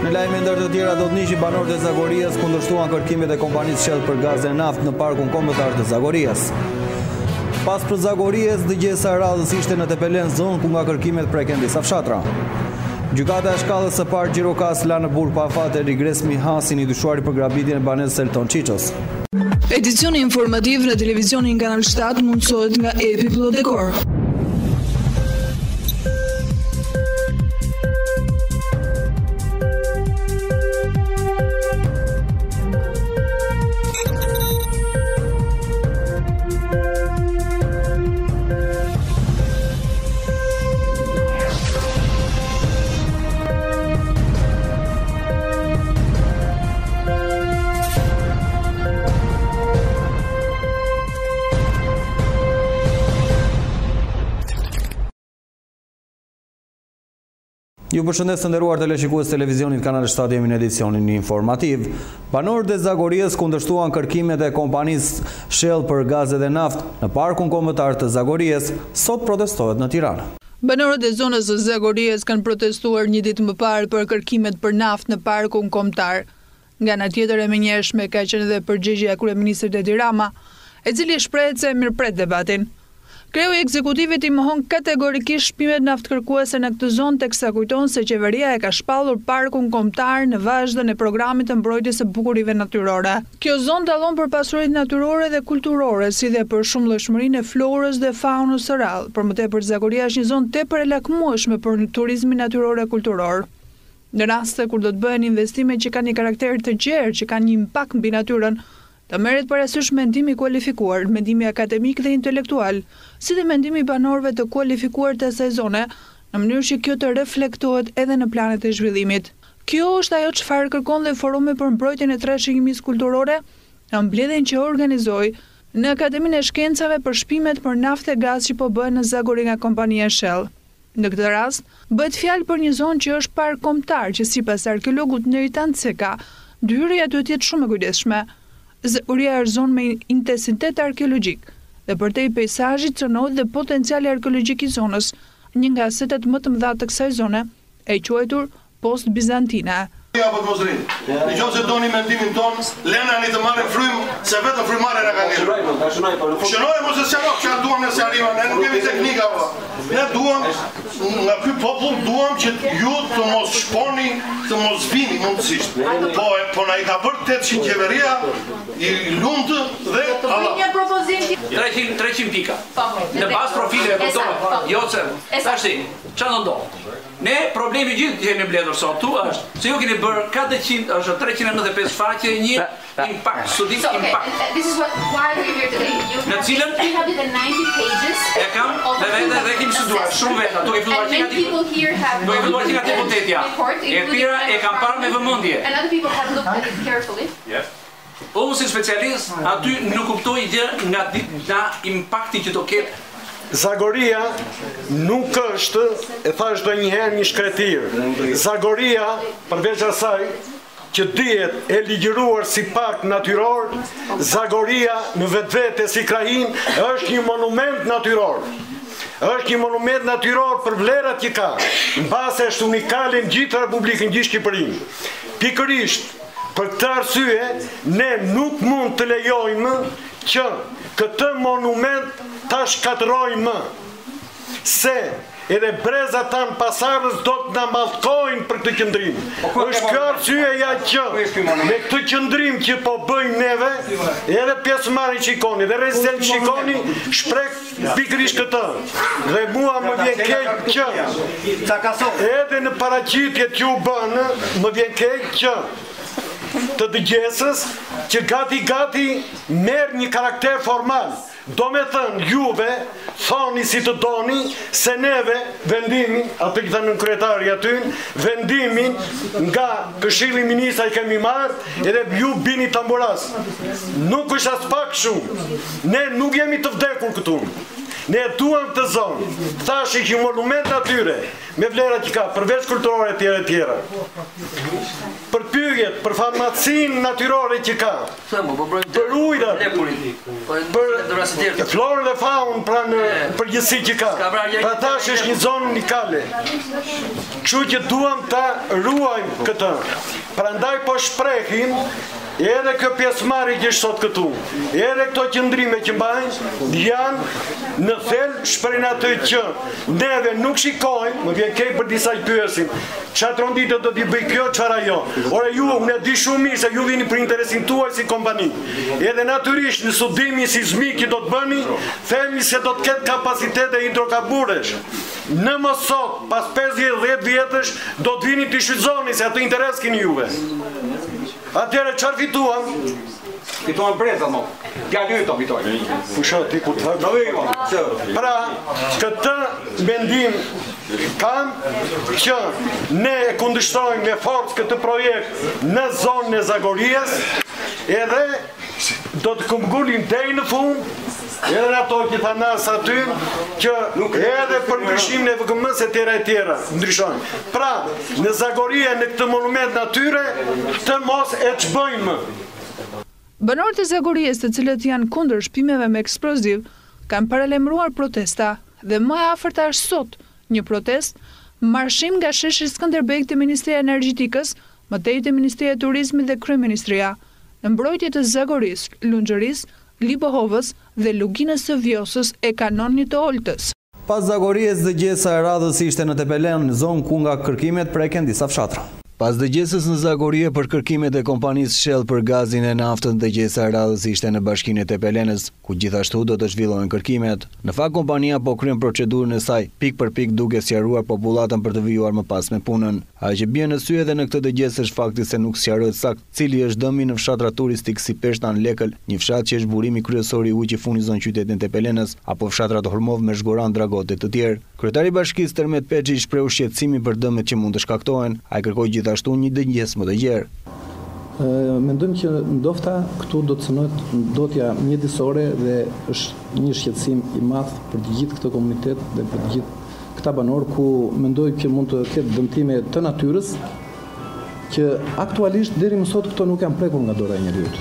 Në lajme ndër të tjera do të njëjë banorët e Zagorias kundërshtuan kërkimet e kompanisë Shell për gaz e naftë në parkun kombëtar të Zagorias. Pas për Zagorias, dëgjesa e radhës ishte në Tepelen zonë ku nga kërkimet preken disa fshatra. Gjykata e shkallës së parë Gjirokaster la në burg pa afate Rigres Mihasin i dyshuar për grabitjen e banesës Elton Çiços. Edicioni informativ në televizionin Kanal 7 mundësohet nga Epi Plot Dekor. Ju përshëndes të nderuar teleshikues televizionit Kanal 7, jemi në edicionin informativ. Banorët e Zagorias kundërshtuan kërkimet e kompanisë Shell për gazet e naftë në parkun kombëtar të Zagorias, sot protestohet në Tiranë. Banorët e zonës së Zagorias kanë protestuar një ditë më parë për kërkimet për naftë në parkun kombëtar. Nga ana tjetër e menjëhershme ka qenë edhe përgjigjja e kryeministrit Edi Rama, e cili shprehet se mirëpret debatin. Kreu i ekzekutivit i mohon kategorikisht shpimet naftkërkuese në këtë zonë, teksa kujton se qeveria e ka shpallur parkun kombëtar në vazhdën e programit të mbrojtjes së bukurive natyrore. Kjo zonë dallon për pasuritë natyrore dhe kulturore, si dhe për shumëllojshmërinë e florës dhe faunës së rrallë. Për më tepër, Zagoria është një zonë tepër e lakmueshme për turizmin natyror e kulturor. Në raste kur do të bëhen investime që kanë një karakter të gjerë, që kanë një impakt mbi natyrën, të merret parasysh mendimi kualifikuar, mendimi akademik dhe intelektual, si dhe mendimi i banorëve të kualifikuar të asaj zone, në mënyrë që kjo të reflektohet edhe në planet e zhvillimit. Kjo është ajo çfarë kërkon dhe Forumi për mbrojtjen e trashëgimisë kulturore në mbledhjen që organizoi në Akademinë e Shkencave për shpimet për naftë e gaz që po bëhen në Zagori nga kompania Shell. Në këtë rast, bëhet fjalë për një zonë që është park kombëtar, që sipas arkeologut Neritan Ceka, hyrja duhet të jetë shumë e kujdesshme. Zagoria është zonë me intensitet arkeologjik dhe përtej peizazhit cënohet dhe potenciali arkeologjik i zonës, një nga asetet më të mëdha të kësaj zone, e quajtur post-bizantine. Nëse doni mendimin ton, lena një të marrë frymë, se vetëm frymare në kanë njërë. Shënoj mos e sjarok, që duham në sjarima, ne nuk kemi teknika. Ne duham, nga ky popull, duham që ju të mos shponi, të mos vini mundësisht. Po na i ka bërë 800 qeveria, i lumtë dhe Allah. 300 pika. Në bazë profile e këto, jo që, tashti, që në ndohë? Ne problemi gjithë që jemi mbledhur sot tu është se ju keni bërë 395 faqe një impact, studim impact. This is why we're here today. Në cilën we have the 90 pages. E kam dhe kemi studuar shumë vetë, ato e filluar që nga deputetja. E tjera e kam parë me vëmendje. And other people have looked at it carefully. Unë si specialist aty nuk kuptoj gjë nga impakti që do ketë. Zagoria nuk është, e thash do njëherë, një shkretir. Zagoria, përveç asaj, që dihet e ligjëruar si park natyror, Zagoria në vetvete si krahin është një monument natyror. Është një monument natyror për vlerat që ka, në base është unikale në gjithë Republikën, gjithë Shqipërinë. Pikërisht, për këtë arsye, ne nuk mund të lejojmë që këtë monument ta shkatërrojmë, se edhe breza tanë pasarës do të na mallkojnë për këtë qëndrim. Është kjo arsyeja që me këtë qëndrim që po bëjmë neve, edhe pjesëmarrësit shikoni, edhe rezidentë shikoni, shpreh pikërisht këtë. Dhe mua më vjen keq që edhe në paraqitjet që u bën, më vjen keq që të dëgjesës që gati merr një karakter formal. Do me thënë, juve, thoni si të doni, se neve vendimin, atë që thënë në kryetari atyn, vendimin nga Këshilli Ministra i kemi marrë, edhe ju bini tamburas. Nuk është as pak shumë. Ne nuk jemi të vdekur këtu. Ne duam të zonë, thash që monument natyre, me vlerat që ka, përveç kulturore tjera. Përpyetja pyjet për farmacin natyrore që ka, për ujrat, për florën dhe faun pra në përgjithësi që ka, pra tash është një zonë unikale. Kështu që duam ta ruajmë këtë. Prandaj po shprehim edhe kjo pjesëmarrje që është sot këtu, edhe këto qëndrime që mbajnë janë në thelb shprehin atë që neve nuk shikojmë, më vjen keq për disa që pyesin, çfarë tronditë do t'i bëj kjo, çfarë ajo. Ora ju unë di shumë mirë se ju vini për interesin tuaj si kompani. Edhe natyrisht në studimin sismik që do të bëni, themi se do të ketë kapacitete hidrokarburesh. Në mos sot, pas 50-10 vjetësh, do të vini të shfrytëzoni se atë interes keni juve. Atëherë çfarë fituam? Fituam breza mo. Djalë yt fitoi. Pusho ti ku të pra, këtë mendim kam që ne e kundërshtojmë me forcë këtë projekt në zonën e Zagorisë, edhe do të kumgulim deri në fund. Edhe në ato që thanas aty, që edhe për ndryshimin e VKM-s e tjera ndryshojnë. Pra, në Zagorie, në këtë monument natyre, të mos e ç'bëjmë. Banorët e Zagorisë, të cilët janë kundër shpimeve me eksploziv, kanë paralajmëruar protesta dhe më e afërta është sot një protestë, marshim nga sheshi Skënderbej te Ministria e Energjetikës, më tej te Ministria e Turizmit dhe Kryeministria, në mbrojtje të Zagorisë, Lunxhërisë, Libohovës dhe luginës së Vjosës e kanonit të Oltës. Pas Zagorisë, dëgjesa e radhës ishte në Tepelen, në zonë ku nga kërkimet preken disa fshatra. Pas dëgjesës në Zagorie për kërkimet e kompanisë Shell për gazin e naftën, dëgjesa e radhës ishte në bashkinë e Tepelenës, ku gjithashtu do të zhvillohen kërkimet. Në fakt kompania po kryen procedurën e saj, pik për pik duke sqaruar popullatën për të vijuar më pas me punën. Ajo që bie në sy edhe në këtë dëgjesë është fakti se nuk sqarohet sakt cili është dëmi në fshatra turistik si Peshtan Lekël, një fshat që është burimi kryesor i ujit që furnizon qytetin Tepelenës, apo fshatrat Hormov me Zhgoran, Dragot e të tjerë. Kryetari i bashkisë Termet Peçi shpreu shqetësimin për dëmet që mund të shkaktohen, ai kërkoi gjithashtu një dëgjesë më të gjerë. Mendojmë që ndofta këtu do të cënohet ndotja mjedisore dhe është një shqetësim i madh për të gjithë këtë komunitet dhe për të gjithë këta banorë, ku mendoj që mund të ketë dëmtime të natyrës që aktualisht deri më sot këto nuk janë prekur nga dora e njerëzit.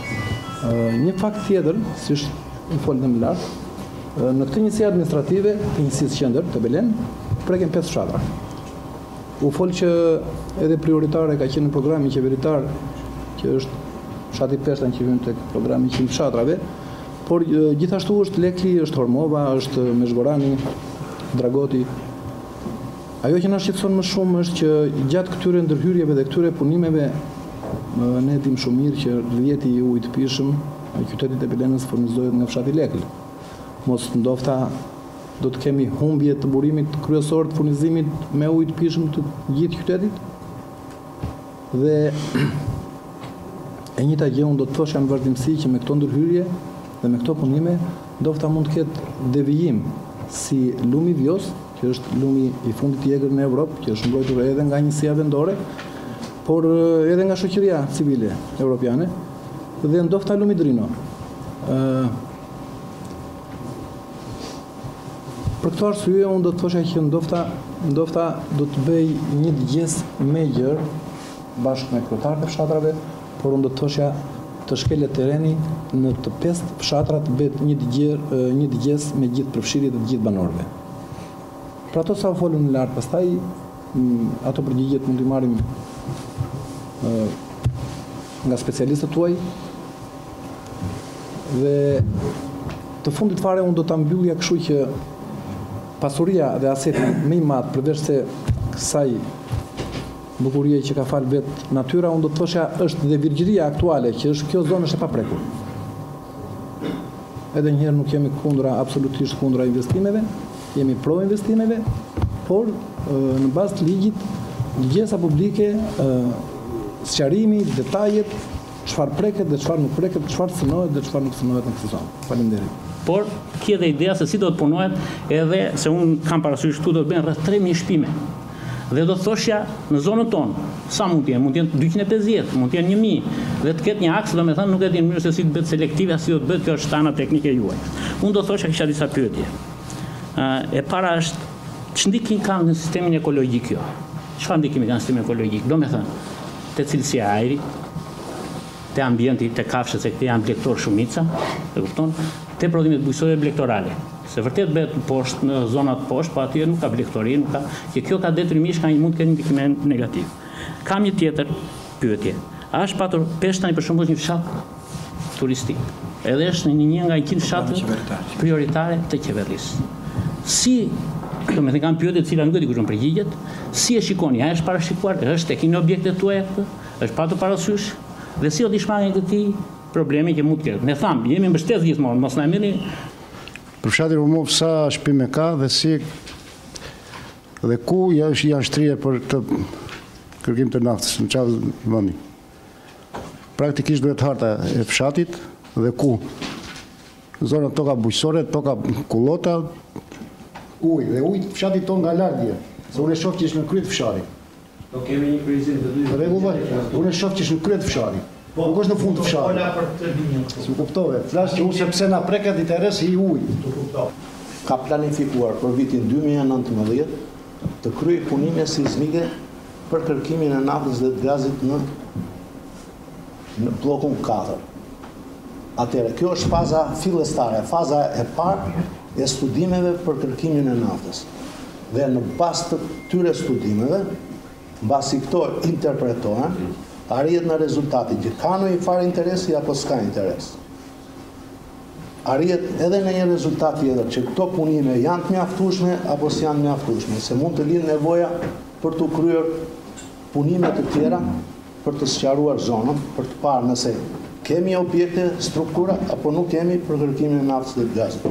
Një fakt tjetër, si është folën më lart, në këtë njësi administrative të njësisë qendër të Belen preken 5 fshatra. U fol që edhe prioritare ka qenë në programin qeveritar, që është fshati Peshtan që vjen tek programi 100 fshatrave, por gjithashtu është Lekli, është Hormova, është Mezhgorani, Dragoti. Ajo që na shqetëson më shumë është që gjatë këtyre ndërhyrjeve dhe këtyre punimeve ne dim shumë mirë që rrjeti i ujit të pishëm në qytetin e Tepelenës furnizohet nga fshati Lekli. Mos ndofta do të kemi humbje të burimit kryesor të furnizimit me ujë të pishëm të gjithë qytetit. Dhe e njëjta gjë unë do të thosha në vazhdimsi që me këto ndërhyrje dhe me këto punime ndofta mund të ketë devijim si lumi Vjos, që është lumi i fundit i egër në Evropë, që është mbrojtur edhe nga njësia vendore, por edhe nga shoqëria civile evropiane, dhe ndofta lumi Drino. Për këtë arsye unë do të thosha që ndofta do të bëj një dëgjesë më gjerë bashkë me kryetarët e fshatrave, por unë do të thosha të shkelet terreni në të 5 fshatra të bëhet një dëgjesë me gjithë përfshirjet e të gjithë banorëve. Për ato sa u folën në lart, pastaj ato përgjigjet mund t'i marrim nga specialistët tuaj dhe të fundit fare unë do ta mbyllja kështu që pasuria dhe aseti më i madh përveç se kësaj bukurie që ka fal vet natyra, unë do të thosha është dhe virgjëria aktuale, që është kjo zonë është e paprekur. Edhe njëherë nuk jemi absolutisht kundra investimeve, jemi pro investimeve, por në bazë të ligjit, ligjesa publike, sqarimi, detajet, çfarë preket dhe çfarë nuk preket, çfarë synohet dhe çfarë nuk synohet në këtë zonë. Faleminderit. Por kjo dhe ideja se si do të punohet, edhe se unë kam parasysh këtu do të bëhen rreth 3000 shpime. Dhe do të thoshja në zonën tonë, sa mund të jenë? Mund të jenë 250, mund të jenë 1000, dhe të ketë një aks, domethënë nuk e di në mënyrë se si të bëhet selektive, si do të bëhet kjo është ana teknike juaj. Unë do të thosha kisha disa pyetje. E para është ç'ndikim ka në sistemin ekologjik kjo? Çfarë ndikimi ka në sistemin ekologjik? Domethënë, te cilësia e ajrit, te ambienti, te kafshët, se këte janë blektor shumica, e kupton, te prodhimet bujqësore blektorale. Se vërtet bëhet poshtë në zonat poshtë, po atje nuk ka blektori, nuk ka, kjo ka detyrimisht mund të ketë ndikime negativ. Kam një tjetër pyetje. A është patur Peshtani për shembull një fshat turistik? Edhe është një nga 100 fshatët prioritare të qeverisë. Si, do me të kam pyetje të cila nuk e di kush përgjigjet, si e shikoni? A është parashikuar? Është tek një objekte tuaja këtë? Është patur parasysh? Dhe si o di shmangën këtij problemi që mund të ketë? Ne tham, jemi mbështet gjithmonë, mos na merrni. Për fshatin Rumov sa shpime ka dhe si dhe ku janë shtrije për të kërkim të naftës në çfarë vendi? Praktikisht duhet harta e fshatit dhe ku zona toka bujqësore, toka kullota, ujë dhe ujë fshatit ton nga largje. Se unë e shoh që është në kryet fshati. Do kemi një kryqëzim të dytë. Rregull, unë e shoh që është në kryet fshati. Nuk është në fund të fshatit. Si kuptove, flas që unë sepse na preket interes i ujë. Ka planifikuar për vitin 2019 të kryej punime seizmike për kërkimin e naftës dhe të gazit në bllokun 4. Atëherë, kjo është faza fillestare, faza e parë e studimeve për kërkimin e naftës. Dhe në bazë të këtyre studimeve, mbasi këto interpretohen, arrihet në rezultatin që ka në i farë interesi apo s'ka interes. Arrihet edhe në një rezultat tjetër që këto punime janë të mjaftueshme apo s'janë të mjaftueshme, se mund të lidhë nevoja për të kryer punime të tjera, për të sqaruar zonën, për të parë nëse kemi objekte, struktura apo nuk kemi për kërkimin e naftës dhe gazit.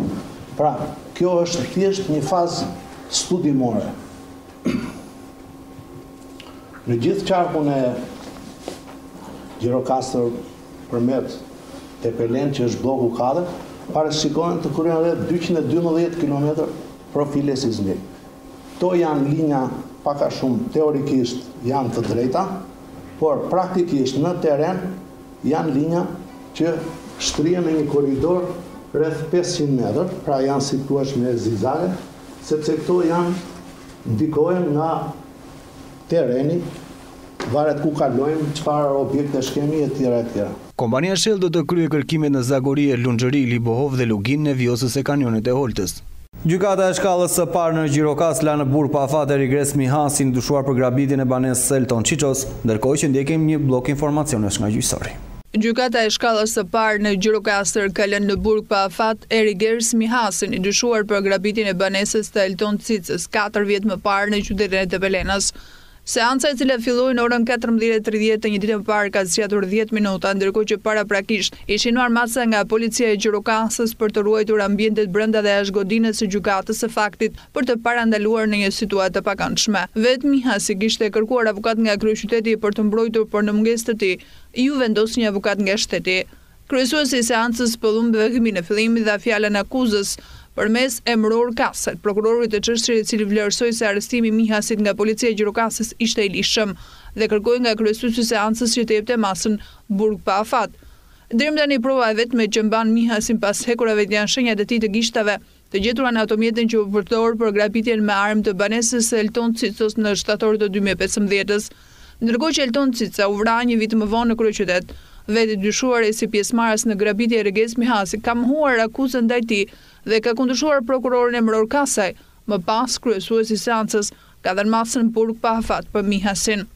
Pra, kjo është thjesht një fazë studimore. Në gjithë qarkun e Gjirokaster përmet Tepelen që është bloku 4, parashikohen të kryen rreth 212 km profile seizmik. To janë linja pak a shumë teorikisht janë të drejta, por praktikisht në teren janë linja që shtrihen në një korridor rreth 500 metër, pra janë situash me zizare, sepse këto janë ndikohen nga tereni, varet ku kalojmë, çfarë objekte shkemi e tjera e tjera. Kompania Shell do të kryejë kërkimet në Zagori, Lunxhëri, Libohov dhe Lugin në vjosës e kanionit e Holtës. Gjykata e shkallës së parë në Gjirokaster la në burg pa afat Erigres Mihasin dyshuar për grabitjen e banesës Elton Çiços, ndërkohë që ndjekim një blok informacionesh nga gjyqësori. Gjykata e shkallës së parë në Gjirokaster ka lënë në burg pa afat Erigres Mihasin, i dyshuar për grabitjen e banesës të Elton Çiços 4 vjet më parë në qytetin e Tepelenës. Seanca e cila filloi në orën 14:30 të një dite më parë ka zgjatur 10 minuta, ndërkohë që paraprakisht ishin marrë masa nga policia e Gjirokastës për të ruajtur ambientet brenda dhe jashtë godinës së gjykatës së faktit për të parandaluar në një situatë të pakëndshme. Vetë Mihasi kishte kërkuar avokat nga kryeqyteti për të mbrojtur, por në mungesë të tij, ju vendosi një avokat nga shteti. Kryesuesi i seancës pëllumb vekimin në fillim dha fjalën akuzës përmes emëror Kaset, prokurorit të çështjes i cili vlerësoi se arrestimi i Mihasit nga policia e Gjirokastës ishte i lishëm dhe kërkoi nga kryesuesi i seancës që të jepte masën burg pa afat. Deri tani prova e vetme që mban Mihasin pas hekurave janë shenjat e tij të gishtave, të gjetura në automjetin që u përdor për grabitjen me armë të banesës së Elton Çiços në shtator të 2015-s, ndërkohë që Elton Çiço u vra një vit më vonë në kryeqytet. Vetë dyshuari si pjesëmarrës në grabitje e Erigres Mihasi ka mohuar akuzën ndaj tij dhe ka kundërshtuar prokurorin emëror Kasaj. Më pas, kryesuesi i seancës ka dhënë masën burg pa afat për Mihasin.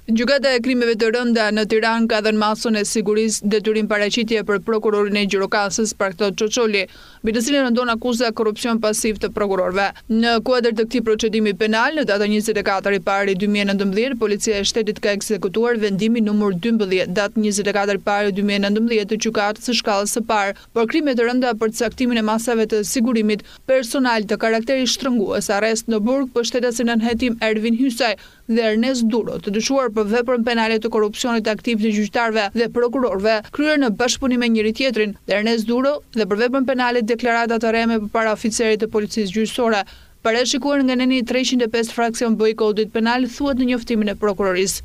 Gjykata e krimeve të rënda në Tiranë ka dhënë masën e sigurisë detyrim paraqitje për prokurorin e Gjirokastës Parktot Çoçoli, mbi të cilin rëndon akuza korrupsion pasiv të prokurorëve. Në kuadër të këtij procedimi penal, në datën 24 i parë 2019, policia e shtetit ka ekzekutuar vendimin numër 12, datë 24 i parë 2019 të gjykatës së shkallës së parë për krime të rënda për caktimin e masave të sigurimit personal të karakterit shtrëngues, arrest në burg për shtetasin nënhetim Ervin Hysaj dhe Ernest Duro, të dyshuar për veprën penale të korrupsionit aktiv të gjyqtarëve dhe prokurorëve, kryer në bashkëpunim me njëri tjetrin, dhe Ernest Duro dhe për veprën penale deklarata të reme përpara oficerit të policisë gjyqësore, parashikuar nga neni 305 fraksion B i kodit penal, thuhet në njoftimin e prokurorisë.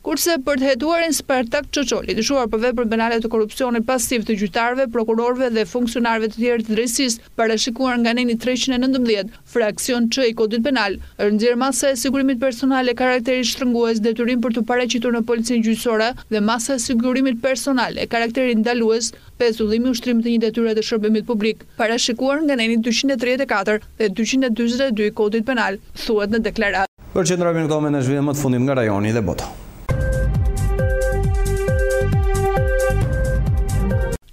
Kurse për të hetuarin Spartak Çoçoli, dyshuar për vepër penale të korrupsionit pasiv të gjyqtarëve, prokurorëve dhe funksionarëve të tjerë të drejtësisë, parashikuar nga neni 319, fraksion Ç i Kodit Penal, është nxjerrë masa e sigurimit personal e karakteri shtrëngues, detyrim për të paraqitur në policinë gjyqësore dhe masa e sigurimit personal e karakteri ndalues, pezullimi ushtrimit të një detyre të shërbimit publik, parashikuar nga neni 234 dhe 242 i Kodit Penal, thuhet në deklaratë. Përqendrohemi në këto momente në zhvillim më të fundit nga rajoni dhe bota.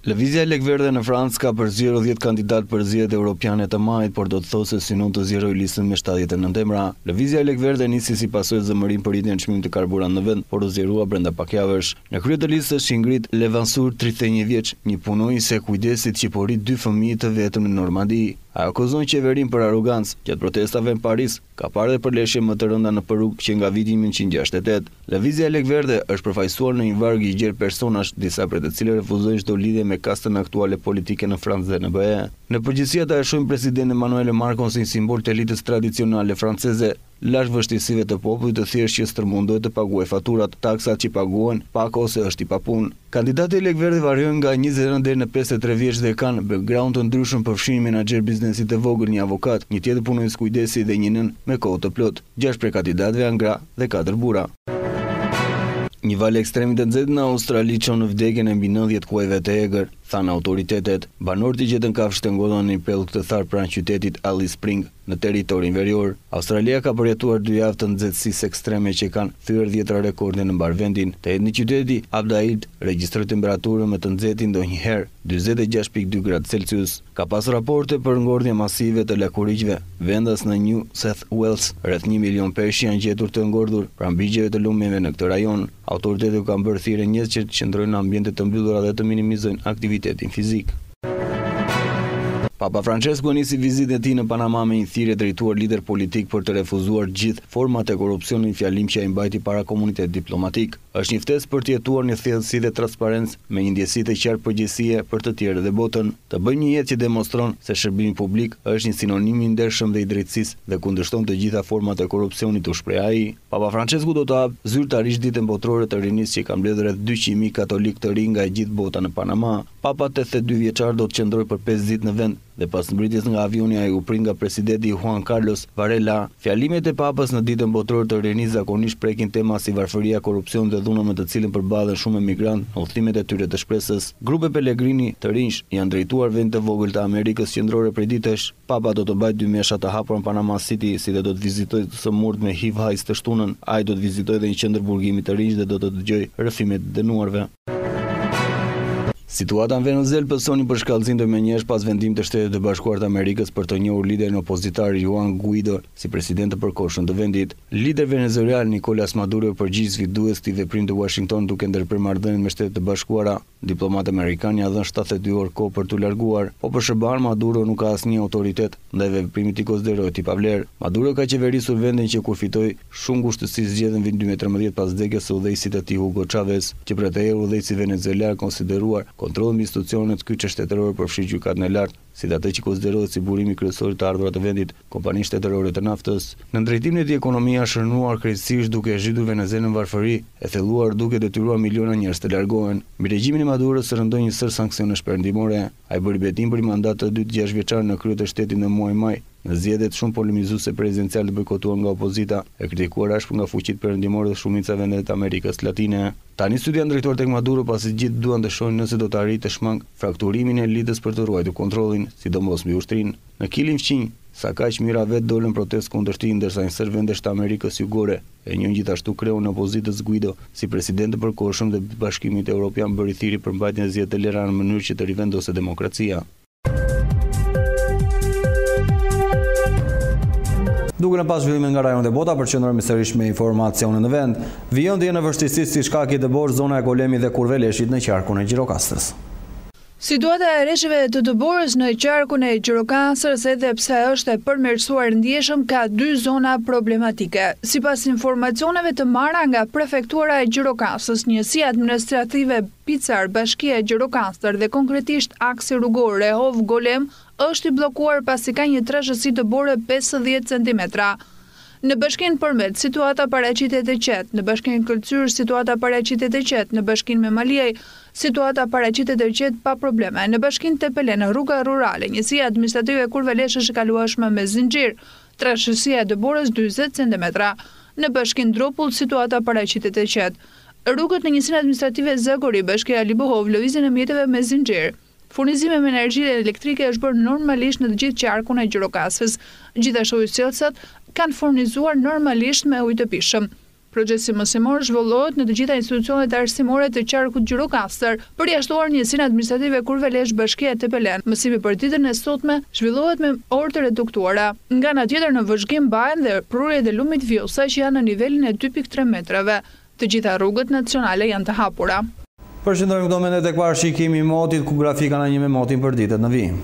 Lëvizja e Lek Verde në Francë ka përzgjedhur 10 kandidat për zgjedhjet europiane të majit, por do të thosë se synon të zgjerojë listën me 79 emra. Lëvizja e Lek Verde nisi si pasojë zëmërim për rritjen e çmimit të karburant në vend, por u zgjerua brenda pak javësh. Në krye të listës Ingrid Levansur, 31 vjeç, një punonjëse kujdesit që po rrit 2 fëmijë të vetëm në Normandi. A akuzon qeverinë për arrogancë gjatë protestave në Paris, ka parë dhe përleshje më të rënda në Peruk që nga viti 1968. Lëvizja e Lek Verde është përfaqësuar në një varg i gjerë personash, disa prej të cilëve refuzojnë çdo lidhje me kastën aktuale politike në Francë dhe në BE. Në përgjithësi ata e shohin presidentin Emmanuel Macron si një simbol të elitës tradicionale franceze, lash vështirësive të popullit të thjeshtë që stërmundohet të paguajë faturat, taksat që paguhen pak ose është i papunë. Kandidatët e Lek Verde variojnë nga 29 deri në 53 vjeç dhe kanë background të ndryshëm, përfshin menaxher biznesi të vogël, një avokat, një tjetër punonjës kujdesi dhe një nën me kohë të plot. 6 prej kandidatëve janë gra dhe 4 burra. Një val ekstrem të nxehtë në Australi çon në vdekjen e mbi 90 kuajve të egër, thanë autoritetet. Banorët i gjetën kafshë të ngodhura në një pellg të tharë pranë qytetit Alice Spring në territorin verior. Australia ka përjetuar 2 javë të nxehtësisë ekstreme që kanë thyer 10 rekorde në mbar vendin. Te në qyteti Adelaide regjistroi temperaturën më të nxehtë ndonjëherë, 46.2 gradë Celsius. Ka pas raporte për ngordhje masive të lakuriqve. Vendas në New South Wales, rreth 1 milion peshq janë gjetur të ngordhur pranë mbrigjeve të lumeve në këtë rajon. Autoritetet kanë bërë thirrje njerëz që qëndrojnë në ambiente të mbyllura dhe të minimizojnë aktivitetin fizik. Papa Francesco nisi vizitën e tij në Panama me një thirrje drejtuar lider politik për të refuzuar gjithë format e korrupsionit, fjalim që ai mbajti para komunitetit diplomatik. Është një ftesë për të jetuar një thellësi dhe transparencë me një ndjesi të qartë përgjegjësie për të tjerë dhe botën, të bëjmë një jetë që demonstron se shërbimi publik është një sinonim i ndershëm dhe i drejtësisë dhe kundërshton të gjitha format e korrupsionit, u shpreh ai. Papa Francesco do të hapë zyrtarisht ditën botërore të rinisë që ka mbledhur rreth 200.000 katolik të rinj nga e gjithë bota në Panama. Papa 82 vjeçar do të qëndrojë për 5 ditë në vend dhe pas mbritjes nga avioni ai u prit nga presidenti Juan Carlos Varela. Fjalimet e papës në ditën botërore të rinisë zakonisht prekin tema si varfëria, korrupsion dhe dhuna me të cilën përballen shumë emigrantë në udhëtimet e tyre të shpresës. Grupe pelegrini të rinj janë drejtuar vend të vogël të Amerikës qendrore prej ditësh. Papa do të mbajë 2 mesha të hapura në Panama City, si dhe do të vizitojë sëmurët me HIV/AIDS të shtunën. Ai do të vizitojë edhe një qendër burgimi të rinj dhe do të dëgjojë rrëfimet e dënuarve. Situata në Venezuelë pësoni për shkallëzim të menjëhersh pas vendimit të Shtetit të Bashkuar të Amerikës për të njohur liderin opozitar Juan Guaido si president të përkohshëm të vendit. Lider venezuelan Nicolás Maduro përgjigj sfidues këtij veprimi të Washington duke ndërprer marrëdhënie me Shtetet të Bashkuara. Diplomatë amerikanë ja dhënë 72 orë kohë për t'u larguar, po për shërbar Maduro nuk ka asnjë autoritet ndaj veprimit i konsiderohet i pavlerë. Maduro ka qeverisur vendin që kur fitoi shumë ngushtësi zgjedhën vit 2013 pas vdekjes së udhëheqësit të tij Hugo Chavez, që për të erë udhëheqësi venezuelan konsideruar kontrollin mbi institucionet kyçe shtetërore përfshi gjykatën e lartë, si dhe atë që konsiderohet si burimi kryesor të ardhurat të vendit, kompaninë shtetërore të naftës. Në drejtimin e tij ekonomia është shënuar krejtësisht duke e zhitur Venezuelën në varfëri, e thelluar duke detyruar miliona njerëz të largohen. Mbi regjimin e Maduros rëndoi një sër sanksionesh perëndimore. Ai bëri betim për një mandat të dytë 6 vjeçar në krye të shtetit në muaj maj. Në zgjedhjet shumë polemizuese prezidenciale bojkotuar nga opozita, e kritikuar ashpër nga fuqitë perëndimore dhe shumica e vendeve të Amerikës Latine. Tani studi janë drejtuar tek Maduro pasi gjithë duan të shohin nëse do të arrijë të shmang frakturimin e elitës për të ruajtur kontrollin, sidomos mbi ushtrinë. Në Kilim Fqinj, sa kaq mira vet dolën protestë kundër tij, ndërsa një vendesh të Amerikës Jugore e njën gjithashtu kreun e opozitës Guaido si president të përkohshëm dhe Bashkimit Evropian bëri thirrje për mbajtjen e zgjedhjeve të lira në mënyrë që të rivendosë demokracia. Duke në pas zhvillimin nga rajonet e bota, përqendrohemi sërish me informacione në vend. Vijon dhe në vështirësi si shkakje të borë zona e Kolemi dhe Kurveleshit në qarkun e Gjirokastrës. Situata e rreshtive të Dëborës në qarkun e Gjirokastrës, edhe pse është e përmirësuar ndjeshëm, ka 2 zona problematike. Sipas informacioneve të marra nga prefektura e Gjirokastrës, njësia administrative Picar, Bashkia e Gjirokaster dhe konkretisht aksi rrugor Rehov-Golem është i bllokuar pasi ka një trashësi të borë 50 cm. Në Bashkinë Përmet, situata paraqitet e qetë, në Bashkinë Kërcyr, situata paraqitet e qetë, në Bashkinë Memaliaj, situata paraqitet e qetë pa probleme. Në Bashkinë Tepelen, rruga rurale, njësia administrative Kurvelesh është kalueshme me zinxhir, trashësia e Dëborës 40 cm. Në Bashkinë Dropull, situata paraqitet e qetë. Rrugët në njësinë administrative Zagori, Bashkia Libohov, lëvizjen e mjeteve me zinxhir. Furnizimi me energji elektrike është bërë normalisht në të gjithë qarkun e Gjirokastës. Gjithashtu yçelësat kanë furnizuar normalisht me ujë të pishëm. Procesi mësimor zhvillohet në të gjitha institucionet arsimore të qarkut Gjirokaster, përjashtuar njësinë administrative Kurvelesh, Bashkia Tepelen. Mësimi për ditën e sotme zhvillohet me orë të reduktuara. Nga ana tjetër në vëzhgim bahen dhe prurjet e lumit vjosa që janë në nivelin e 2.3 metrave. Të gjitha rrugët nacionale janë të hapura. Përshëndrojmë këto mendet tek parashikimi i motit, ku grafika na një me motin për ditët në vijim.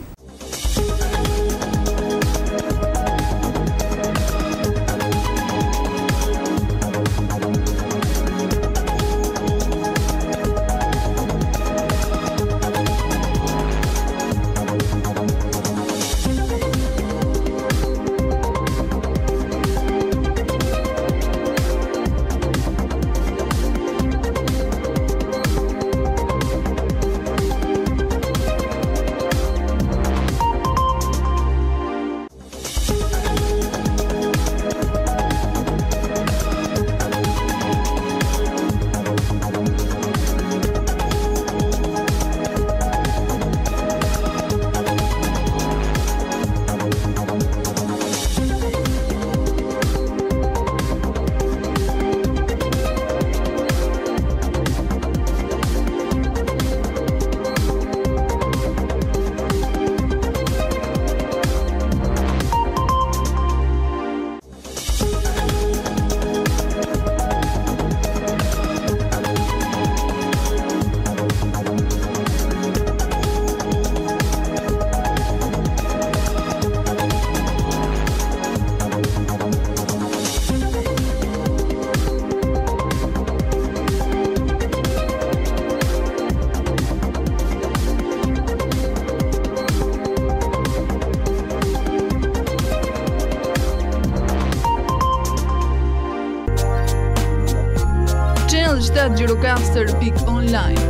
Gjirokaster.online,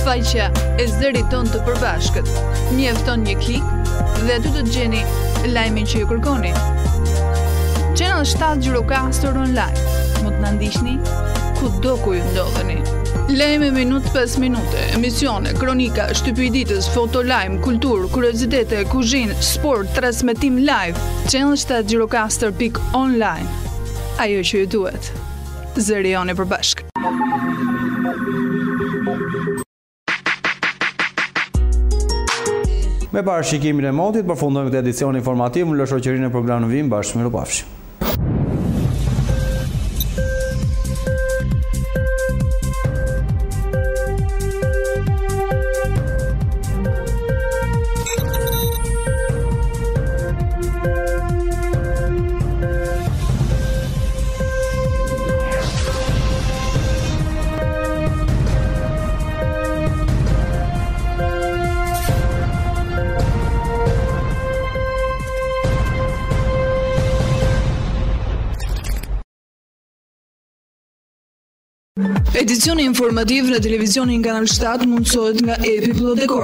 faqja e zërit ton të përbashkët. Mjafton një klik dhe aty do të gjeni lajmin që ju kërkoni. Channel 7 Gjirokaster online. Mund të na ndiqni kudo ku ju ndodheni. Lajme minut pas minute, emisione, kronika, shtypi i ditës, fotolajm, kultur, kuriozitete, kuzhinë, sport, transmetim live. Channel 7 Gjirokaster.online. Ajo që ju duhet. Zëri joni përbashkët. Me parashikimin e motit, përfundojmë këtë edicion informativ në shoqërinë e programit në vijim bashkë. Mirupafshim. Edicioni informativ në televizionin Kanal 7 mundësohet nga Epi Plot Dekor.